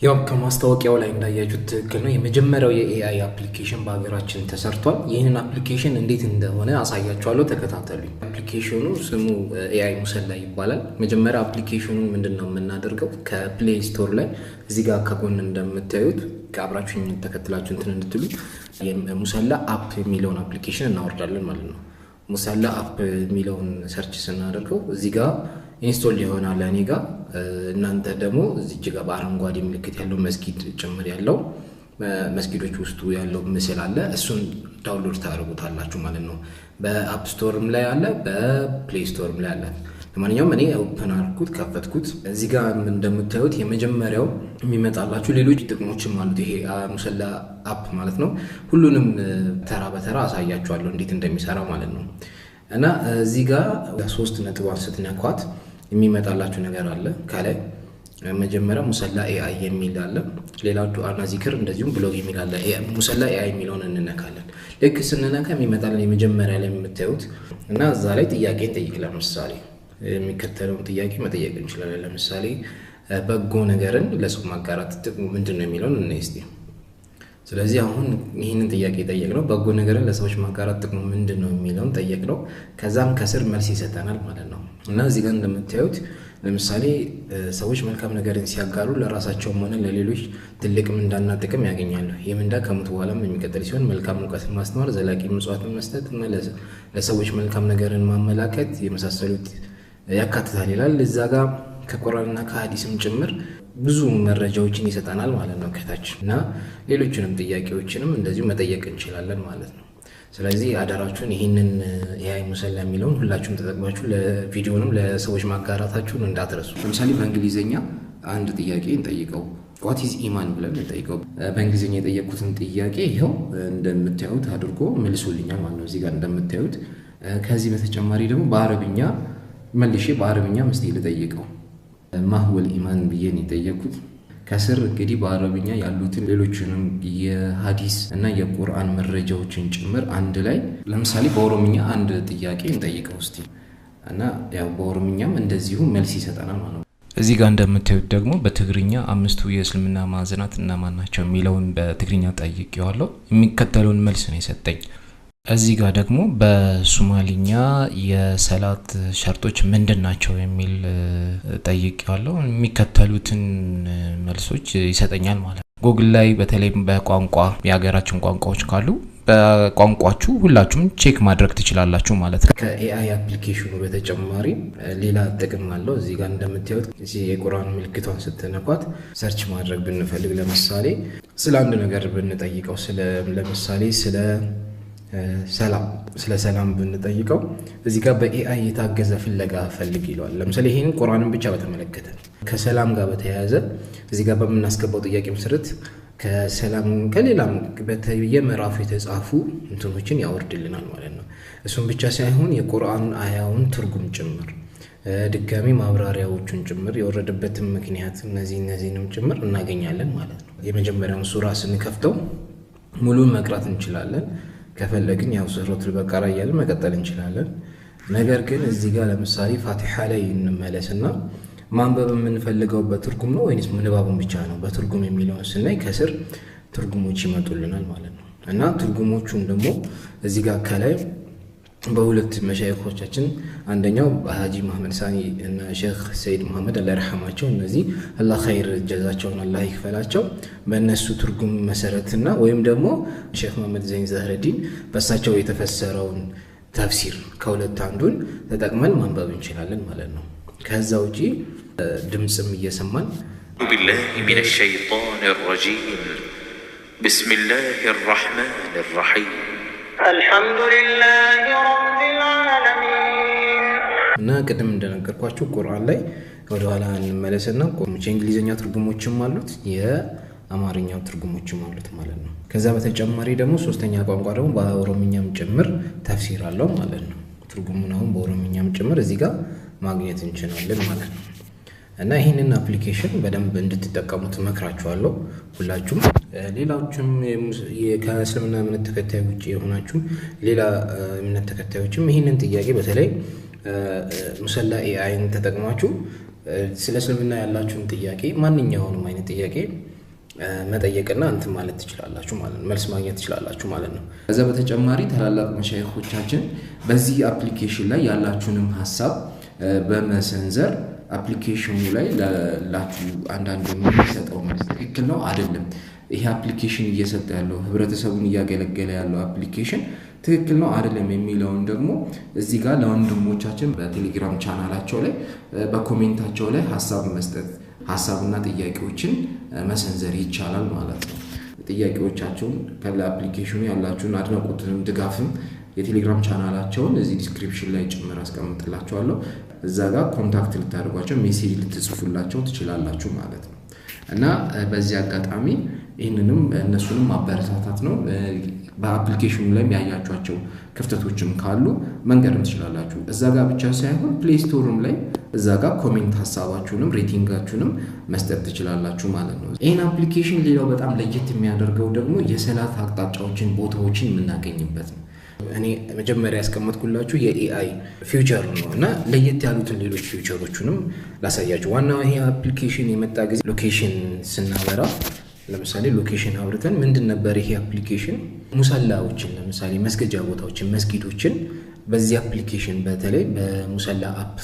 ያው ከማስታወቂያው ላይ እንዳያችሁት ትክክል ነው። የመጀመሪያው የኤአይ አፕሊኬሽን በሀገራችን ተሰርቷል። ይህንን አፕሊኬሽን እንዴት እንደሆነ አሳያችኋለሁ፣ ተከታተሉኝ። አፕሊኬሽኑ ስሙ ኤአይ ሙሰላ ይባላል። መጀመሪያ አፕሊኬሽኑን ምንድነው የምናደርገው? ከፕሌይ ስቶር ላይ እዚህ ጋር ከጎን እንደምታዩት ከአብራችሁኝ ተከትላችሁ እንትን እንድትሉ ሙሰላ አፕ የሚለውን አፕሊኬሽን እናወርዳለን ማለት ነው። ሙሰላ አፕ የሚለውን ሰርች ስናደርገው እዚህ ጋር ኢንስቶል ይሆናል እኔ ጋር። እናንተ ደግሞ እዚህ ጋር በአረንጓዴ ምልክት ያለው መስጊድ ጭምር ያለው መስጊዶች ውስጡ ያለው ምስል አለ። እሱን ዳውንሎድ ታደርጉታላችሁ ማለት ነው። በአፕ ስቶርም ላይ አለ፣ በፕሌይ ስቶርም ላይ አለ። ለማንኛውም እኔ ኦፕን አድርኩት፣ ከፈትኩት። እዚህ ጋር እንደምታዩት የመጀመሪያው የሚመጣላችሁ ሌሎች ጥቅሞችም አሉት። ይሄ ሙሰላ አፕ ማለት ነው። ሁሉንም ተራ በተራ አሳያችኋለሁ እንዴት እንደሚሰራ ማለት ነው። እና እዚህ ጋር 3 ነጥቧን ስትነኳት የሚመጣላችሁ ነገር አለ። ከላይ መጀመሪያ ሙሰላ ኤአይ የሚል አለ። ሌላው ዱዓና ዚክር እንደዚሁም ብሎግ የሚል አለ። ሙሰላ ኤአይ የሚለውን እንነካለን። ልክ ስንነካ የሚመጣልን የመጀመሪያ ላይ የምታዩት እና እዛ ላይ ጥያቄ እንጠይቅ። ለምሳሌ የሚከተለውን ጥያቄ መጠየቅ እንችላለን። ለምሳሌ በጎ ነገርን ለሰው ማጋራት ጥቅሙ ምንድነው የሚለውን እንይስቲ። ስለዚህ አሁን ይህንን ጥያቄ ጠየቅነው፣ በጎ ነገርን ለሰዎች ማጋራት ጥቅሙ ምንድነው የሚለውን ጠየቅነው። ከዛም ከስር መልስ ይሰጠናል ማለት ነው። እና እዚህ ጋር እንደምታዩት ለምሳሌ ሰዎች መልካም ነገርን ሲያጋሩ ለራሳቸውም ሆነ ለሌሎች ትልቅ ምንዳና ጥቅም ያገኛሉ። ይህ ምንዳ ከሞት በኋላም የሚቀጥል ሲሆን መልካም እውቀትን ማስተማር፣ ዘላቂ ምጽዋትን መስጠት እና ለሰዎች መልካም ነገርን ማመላከት የመሳሰሉት ያካትታል ይላል። እዛ ጋር ከቁርአንና ከሐዲስም ጭምር ብዙ መረጃዎችን ይሰጠናል ማለት ነው ከታች። እና ሌሎችንም ጥያቄዎችንም እንደዚሁ መጠየቅ እንችላለን ማለት ነው። ስለዚህ አዳራችሁን ይህንን ኤአይ ሙሰላ የሚለውን ሁላችሁም ተጠቅማችሁ ለቪዲዮንም ለሰዎች ማጋራታችሁን እንዳትረሱ። ለምሳሌ በእንግሊዝኛ አንድ ጥያቄ እንጠይቀው። ዋት ኢዝ ኢማን ብለን እንጠይቀው። በእንግሊዝኛ የጠየቁትን ጥያቄ ይኸው እንደምታዩት አድርጎ መልሶልኛል ማለት ነው። እዚህ ጋር እንደምታዩት ከዚህ በተጨማሪ ደግሞ በአረብኛ መልሼ በአረብኛ መስቴ ልጠይቀው ማህወል ኢማን ብዬን የጠየቁት። ከስር እንግዲህ በአረብኛ ያሉትን ሌሎችንም የሐዲስ እና የቁርአን መረጃዎችን ጭምር አንድ ላይ ለምሳሌ በኦሮምኛ አንድ ጥያቄ እንጠይቀው እስቲ እና ያው በኦሮምኛም እንደዚሁ መልስ ይሰጠናል ማለት ነው። እዚህ ጋር እንደምታዩት ደግሞ በትግርኛ 5ቱ የእስልምና ማዕዘናት እነማን ናቸው የሚለውን በትግርኛ ጠይቄዋለሁ። የሚከተለውን መልስ ነው የሰጠኝ። እዚህ ጋር ደግሞ በሶማሊኛ የሰላት ሸርጦች ምንድናቸው የሚል ጠይቄዋለሁ። የሚከተሉትን መልሶች ይሰጠኛል ማለት ነው። ጉግል ላይ በተለይ በቋንቋ የሀገራችን ቋንቋዎች ካሉ በቋንቋችሁ ሁላችሁም ቼክ ማድረግ ትችላላችሁ ማለት ነው። ከኤአይ አፕሊኬሽኑ በተጨማሪ ሌላ ጥቅም አለው። እዚህ ጋር እንደምታዩት የቁርአን ምልክቷን ስትነኳት ሰርች ማድረግ ብንፈልግ ለምሳሌ ስለ አንድ ነገር ብንጠይቀው ለምሳሌ ስለ ሰላም ብንጠይቀው እዚህ ጋር በኤአይ የታገዘ ፍለጋ ፈልግ ይለዋል። ለምሳሌ ይሄንን ቁርአንን ብቻ በተመለከተ ከሰላም ጋር በተያያዘ እዚህ ጋር በምናስገባው ጥያቄ መሰረት ከሰላም ከሌላም በየምዕራፉ የተጻፉ እንትኖችን ያወርድልናል ማለት ነው። እሱም ብቻ ሳይሆን የቁርአን አያውን ትርጉም ጭምር ድጋሚ ማብራሪያዎቹን ጭምር የወረደበትን ምክንያት እነዚህንም ጭምር እናገኛለን ማለት ነው። የመጀመሪያውን ሱራ ስንከፍተው ሙሉን መቅራት እንችላለን። ከፈለግን ያው ሱረቱል በቀራ እያልን መቀጠል እንችላለን። ነገር ግን እዚህ ጋር ለምሳሌ ፋቲሃ ላይ እንመለስና ማንበብ የምንፈልገው በትርጉም ነው ወይስ ምንባቡን ብቻ ነው? በትርጉም የሚለውን ስናይ ከስር ትርጉሞች ይመጡልናል ማለት ነው። እና ትርጉሞቹን ደግሞ እዚህ ጋር ከላይ በሁለት መሻይኾቻችን አንደኛው ሀጂ መሐመድ ሳኒ እና ሼክ ሰይድ መሐመድ አላህ ይርሐማቸው፣ እነዚህ አላህ ኸይር ጀዛቸውን አላህ ይክፈላቸው፣ በእነሱ ትርጉም መሰረትና ወይም ደግሞ ሼክ መሐመድ ዘይን ዘህረዲን በእሳቸው የተፈሰረውን ተፍሲር ከሁለት አንዱን ተጠቅመን ማንበብ እንችላለን ማለት ነው። ከዛ ውጪ ድምጽም እየሰማን ቢላሂ ሚነ ሸይጣን ረጂም ቢስሚላሂ ረሕማን ረሒም አልሐምዱሊላሂ ረቢል ዓለሚን። እና ቅድም እንደነገርኳችሁ ቁርአን ላይ ወደኋላ እንመለስና የእንግሊዝኛ ትርጉሞችም አሉት የአማርኛ ትርጉሞችም አሉት ማለት ነው። ከዛ በተጨማሪ ደግሞ ሶስተኛ ቋንቋ ደግሞ በኦሮምኛም ጭምር ተፍሲር አለው ማለት ነው። ትርጉሙን አሁን በኦሮምኛም ጭምር እዚህ ጋር ማግኘት እንችላለን ማለት ነው። እና ይህንን አፕሊኬሽን በደንብ እንድትጠቀሙት እመክራችኋለሁ ሁላችሁም። ሌላዎችም ከእስልምና እምነት ተከታይ ውጪ የሆናችሁ ሌላ እምነት ተከታዮችም ይህንን ጥያቄ በተለይ ሙሰላ ኤአይን ተጠቅማችሁ ስለ እስልምና ያላችሁን ጥያቄ ማንኛውንም አይነት ጥያቄ መጠየቅና እንት ማለት ትችላላችሁ ማለት ነው መልስ ማግኘት ትችላላችሁ ማለት ነው ከዛ በተጨማሪ ተላላቅ መሻይኾቻችን በዚህ አፕሊኬሽን ላይ ያላችሁንም ሐሳብ በመሰንዘር አፕሊኬሽኑ ላይ ላችሁ አንዳንድ የሚሰጠው መልስ ትክክል ነው አይደለም ይሄ አፕሊኬሽን እየሰጠ ያለው ህብረተሰቡን ያገለገለ ያለው አፕሊኬሽን ትክክል ነው አይደለም የሚለውን ደግሞ እዚህ ጋር ለወንድሞቻችን በቴሌግራም ቻናላቸው ላይ በኮሜንታቸው ላይ ሐሳብ መስጠት ሐሳብና ጥያቄዎችን መሰንዘር ይቻላል ማለት ነው ጥያቄዎቻችሁን ከአፕሊኬሽኑ ያላችሁን አድናቆትንም ድጋፍም የቴሌግራም ቻናላቸውን እዚህ ዲስክሪፕሽን ላይ ጭምር አስቀምጥላችኋለሁ እዛ ጋር ኮንታክት ልታደርጓቸው ሜሴጅ ልትጽፉላቸው ትችላላችሁ ማለት ነው እና በዚህ አጋጣሚ ይሄንንም እነሱንም ማበረታታት ነው በአፕሊኬሽኑ ላይ ያያያችኋቸው ክፍተቶችም ካሉ መንገርም ትችላላችሁ እዛ ጋር ብቻ ሳይሆን ፕሌይ ስቶርም ላይ እዛ ጋር ኮሜንት ሐሳባችሁንም ሬቲንጋችሁንም መስጠት ትችላላችሁ ማለት ነው ይሄን አፕሊኬሽን ሌላው በጣም ለየት የሚያደርገው ደግሞ የሰላት አቅጣጫዎችን ቦታዎችን የምናገኝበት ነው እኔ መጀመሪያ ያስቀመጥኩላችሁ የኤአይ ፊውቸር ነውና ለየት ያሉትን ሌሎች ፊውቸሮችንም ላሳያችሁ ዋናው ይሄ አፕሊኬሽን የመጣ ጊዜ ሎኬሽን ስናበራ ለምሳሌ ሎኬሽን አብርተን ምንድን ነበር ይሄ አፕሊኬሽን ሙሰላዎችን ለምሳሌ መስገጃ ቦታዎችን መስጊዶችን በዚህ አፕሊኬሽን በተለይ በሙሰላ አፕ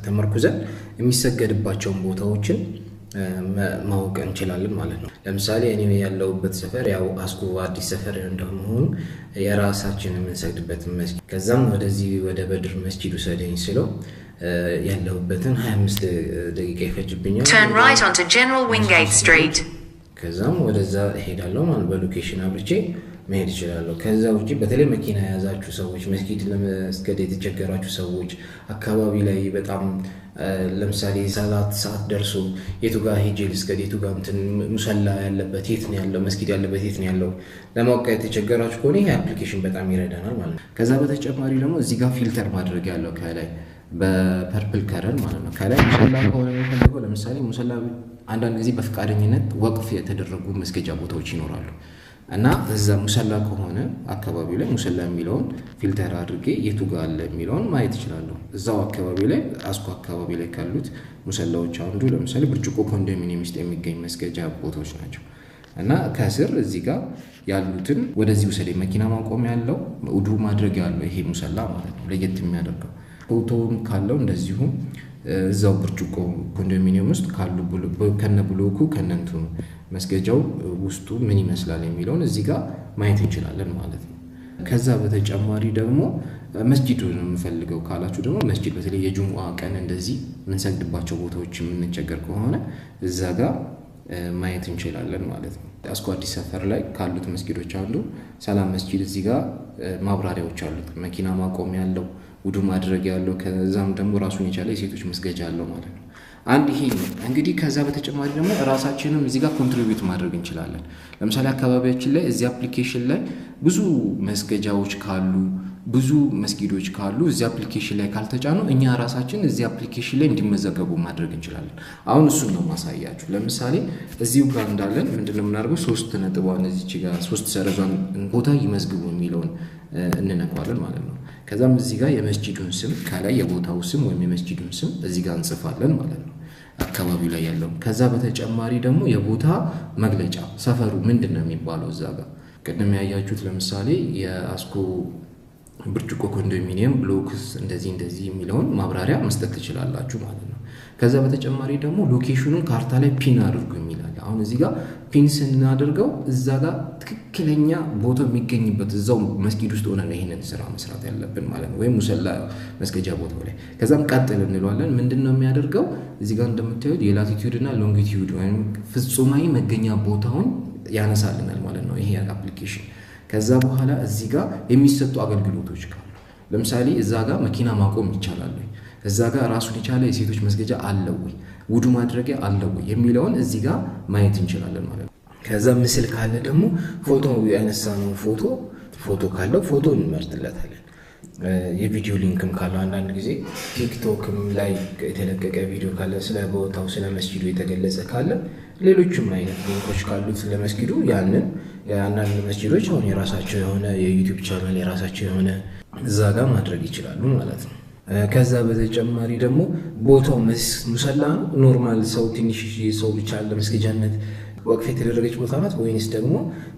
ተመርኩዘን የሚሰገድባቸው ቦታዎችን ማወቅ እንችላለን ማለት ነው ለምሳሌ እኔ ያለውበት ሰፈር ያው አስኮ አዲስ ሰፈር እንደሆነ የራሳችንን የምንሰግድበት መስጊድ ከዛም ወደዚህ ወደ በድር መስጊድ ወሰደኝ ስለው ያለውበትን 25 ደቂቃ ይፈጅብኛል Turn right onto General Wingate Street ከዛም ወደዛ ሄዳለሁ ማለት በሎኬሽን አብርቼ መሄድ ይችላል ከዛ ውጪ በተለይ መኪና ያዛችሁ ሰዎች መስጊድ ለመስገድ የተቸገራችሁ ሰዎች አካባቢ ላይ በጣም ለምሳሌ ሰዓት ደርሶ የቱ ጋር ሄጄ ልስገድ የቱ ጋር እንትን ሙሰላ ያለበት የት ነው ያለው መስጊድ ያለበት የት ነው ያለው ለማወቅ የተቸገራችሁ ከሆነ ይሄ አፕሊኬሽን በጣም ይረዳናል ማለት ነው ከዛ በተጨማሪ ደግሞ እዚህ ጋር ፊልተር ማድረግ ያለው ከላይ በፐርፕል ከለር ማለት ነው ከላይ ሙሰላ ከሆነ የሚፈልገው ለምሳሌ ሙሰላ አንዳንድ ጊዜ በፍቃደኝነት ወቅፍ የተደረጉ መስገጃ ቦታዎች ይኖራሉ እና እዛ ሙሰላ ከሆነ አካባቢው ላይ ሙሰላ የሚለውን ፊልተር አድርጌ የቱ ጋር አለ የሚለውን ማየት ይችላል እዛው አካባቢ ላይ አስኮ አካባቢ ላይ ካሉት ሙሰላዎች አንዱ ለምሳሌ ብርጭቆ ኮንዶሚኒየም ውስጥ የሚገኝ መስገጃ ቦታዎች ናቸው እና ከስር እዚህ ጋር ያሉትን ወደዚህ ወሰደ መኪና ማቆሚያ ያለው ውዱ ማድረግ ያለው ይሄ ሙሰላ ማለት ነው ለየት የሚያደርገው ፎቶውን ካለው እንደዚሁ እዛው ብርጭቆ ኮንዶሚኒየም ውስጥ ካሉ ከነ ብሎኩ ከነንቱ መስገጃው ውስጡ ምን ይመስላል የሚለውን እዚህ ጋር ማየት እንችላለን ማለት ነው ከዛ በተጨማሪ ደግሞ መስጊዱን እንፈልገው ካላችሁ ደግሞ መስጊድ በተለይ የጁሙአ ቀን እንደዚህ ምን ሰግድባቸው ቦታዎች ምን ቸገር ከሆነ እዛ ጋር ማየት እንችላለን ማለት ነው አስኮ አዲስ ሰፈር ላይ ካሉት መስጊዶች አንዱ ሰላም መስጊድ እዚህ ጋር ማብራሪያዎች አሉት መኪና ማቆሚያ ያለው ውዱ ማድረግ ያለው ከዛም ደግሞ ራሱን የቻለ የሴቶች መስገጃ አለው ማለት ነው አንድ ይሄ ነው እንግዲህ ከዛ በተጨማሪ ደግሞ ራሳችንም እዚህ ጋር ኮንትሪቢዩት ማድረግ እንችላለን ለምሳሌ አካባቢያችን ላይ እዚህ አፕሊኬሽን ላይ ብዙ መስገጃዎች ካሉ ብዙ መስጊዶች ካሉ እዚህ አፕሊኬሽን ላይ ካልተጫኑ እኛ ራሳችን እዚህ አፕሊኬሽን ላይ እንዲመዘገቡ ማድረግ እንችላለን አሁን እሱን ነው ማሳያችሁ ለምሳሌ እዚሁ ጋር እንዳለን ምንድነው የምናደርገው 3 ነጥቧን እዚች ጋር 3 ሰረዟን ቦታ ይመዝግቡ የሚለውን እንነካዋለን ማለት ነው ከዛም እዚህ ጋር የመስጊዱን ስም ከላይ የቦታው ስም ወይም የመስጊዱን ስም እዚህ ጋር እንጽፋለን ማለት ነው አካባቢው ላይ ያለው ከዛ በተጨማሪ ደግሞ የቦታ መግለጫ ሰፈሩ ምንድነው የሚባለው እዛ ጋር ቀደም ያያችሁት ለምሳሌ የአስኮ ብርጭቆ ኮንዶሚኒየም ብሎክስ እንደዚህ የሚለውን ማብራሪያ መስጠት ትችላላችሁ ማለት ነው ከዛ በተጨማሪ ደግሞ ሎኬሽኑን ካርታ ላይ ፒን አድርጉ የሚላል አሁን እዚህ ጋር ፒን ስናደርገው እዛ ጋር ትክክለኛ ቦታው የሚገኝበት እዛው መስጊድ ውስጥ ሆነን ይሄንን ስራ መስራት ያለብን ማለት ነው ወይ ሙሰላ መስገጃ ቦታው ላይ ከዛም ቀጥል እንለዋለን ምንድነው የሚያደርገው እዚህ ጋር እንደምታዩት የላቲቲዩድ እና ሎንጊቲዩድ ወይም ፍጹማዊ መገኛ ቦታውን ያነሳልናል ማለት ነው ይሄ አፕሊኬሽን ከዛ በኋላ እዚህ ጋር የሚሰጡ አገልግሎቶች ካሉ ለምሳሌ እዛ ጋር መኪና ማቆም ይቻላል እዛ ጋር ራሱን የቻለ የሴቶች መስገጃ አለው ወይ ውዱ ማድረጊያ አለው ወይ የሚለውን እዚህ ጋር ማየት እንችላለን ማለት ነው ከዛ ምስል ካለ ደግሞ ፎቶ ያነሳነው ፎቶ ካለው ፎቶ እንመርጥለታለን የቪዲዮ ሊንክም ካለው አንዳንድ ጊዜ ቲክቶክም ላይ የተለቀቀ ቪዲዮ ካለ ስለ ቦታው ስለ መስጊዱ የተገለጸ ካለ ሌሎችም አይነት ሊንኮች ካሉት ስለ መስጊዱ ያንን አንዳንድ መስጊዶች አሁን የራሳቸው የሆነ የዩቲዩብ ቻናል የራሳቸው የሆነ እዛ ጋር ማድረግ ይችላሉ ማለት ነው ከዛ በተጨማሪ ደግሞ ቦታው ሙሰላ ኖርማል ሰው ትንሽ ሰው ብቻ ለመስገጃነት ወቅፍ የተደረገች ቦታ ናት ወይንስ ደግሞ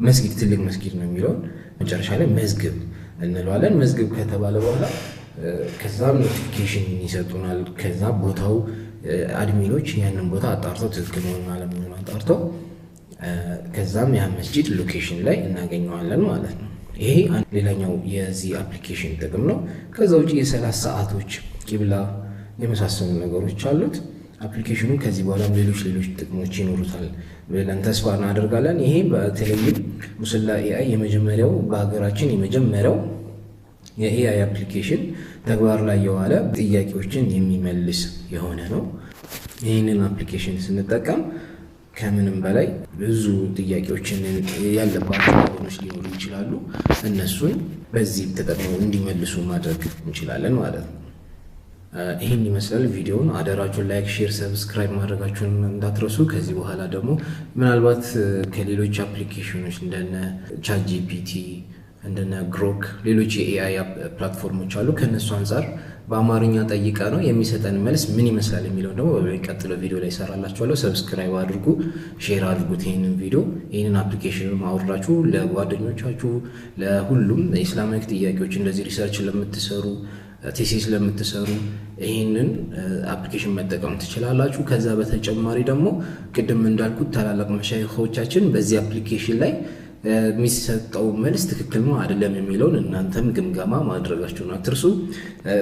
መስጊድ ትልቅ መስጊድ ነው የሚለውን መጨረሻ ላይ መዝግብ እንለዋለን። መዝግብ ከተባለ በኋላ ከዛም ኖቲፊኬሽን ይሰጡናል። ከዛ ቦታው አድሚኖች ያንን ቦታ አጣርተው ትክክል መሆኑን አለመሆኑን አጣርተው ከዛም ያ መስጂድ ሎኬሽን ላይ እናገኘዋለን ማለት ነው። ይሄ ሌላኛው የዚህ አፕሊኬሽን ጥቅም ነው። ከዛ ውጪ የ30 ሰዓቶች ቂብላ የመሳሰሉ ነገሮች አሉት አፕሊኬሽኑ። ከዚህ በኋላ ሌሎች ጥቅሞች ይኖሩታል ብለን ተስፋ እናደርጋለን። ይሄ በተለይም ሙስላ ኤአይ የመጀመሪያው በሀገራችን የመጀመሪያው የኤአይ አፕሊኬሽን ተግባር ላይ የዋለ ጥያቄዎችን የሚመልስ የሆነ ነው። ይህንን አፕሊኬሽን ስንጠቀም ከምንም በላይ ብዙ ጥያቄዎችን ያለባቸው ነገሮች ሊኖሩ ይችላሉ። እነሱን በዚህ ተጠቅመው እንዲመልሱ ማድረግ እንችላለን ማለት ነው። ይሄን ይመስላል ቪዲዮውን። አደራችሁን ላይክ፣ ሼር፣ ሰብስክራይብ ማድረጋችሁን እንዳትረሱ። ከዚህ በኋላ ደግሞ ምናልባት ከሌሎች አፕሊኬሽኖች እንደነ ቻትጂፒቲ እንደነ ግሮክ ሌሎች የኤአይ ፕላትፎርሞች አሉ። ከነሱ አንፃር በአማርኛ ጠይቃ ነው የሚሰጠን መልስ ምን ይመስላል የሚለው ደግሞ በሚቀጥለው ቪዲዮ ላይ ሰራላችኋለሁ። ሰብስክራይብ አድርጉ፣ ሼር አድርጉት ይሄንን ቪዲዮ። ይሄንን አፕሊኬሽን ማውራችሁ ለጓደኞቻችሁ ለሁሉም ኢስላማዊ ጥያቄዎች እንደዚህ ሪሰርች ለምትሰሩ ቴሲስ ለምትሰሩ ይሄንን አፕሊኬሽን መጠቀም ትችላላችሁ። ከዛ በተጨማሪ ደግሞ ቅድም እንዳልኩት ታላላቅ መሻይኾቻችን በዚህ አፕሊኬሽን ላይ የሚሰጠው መልስ ትክክል ነው አይደለም የሚለውን እናንተም ግምገማ ማድረጋችሁን አትርሱ።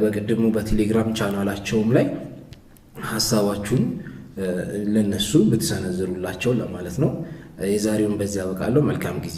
በቅድሙ በቴሌግራም ቻናላቸውም ላይ ሐሳባችሁን ለነሱ ብትሰነዝሩላቸው ለማለት ነው። የዛሬውን በዚህ አበቃለሁ። መልካም ጊዜ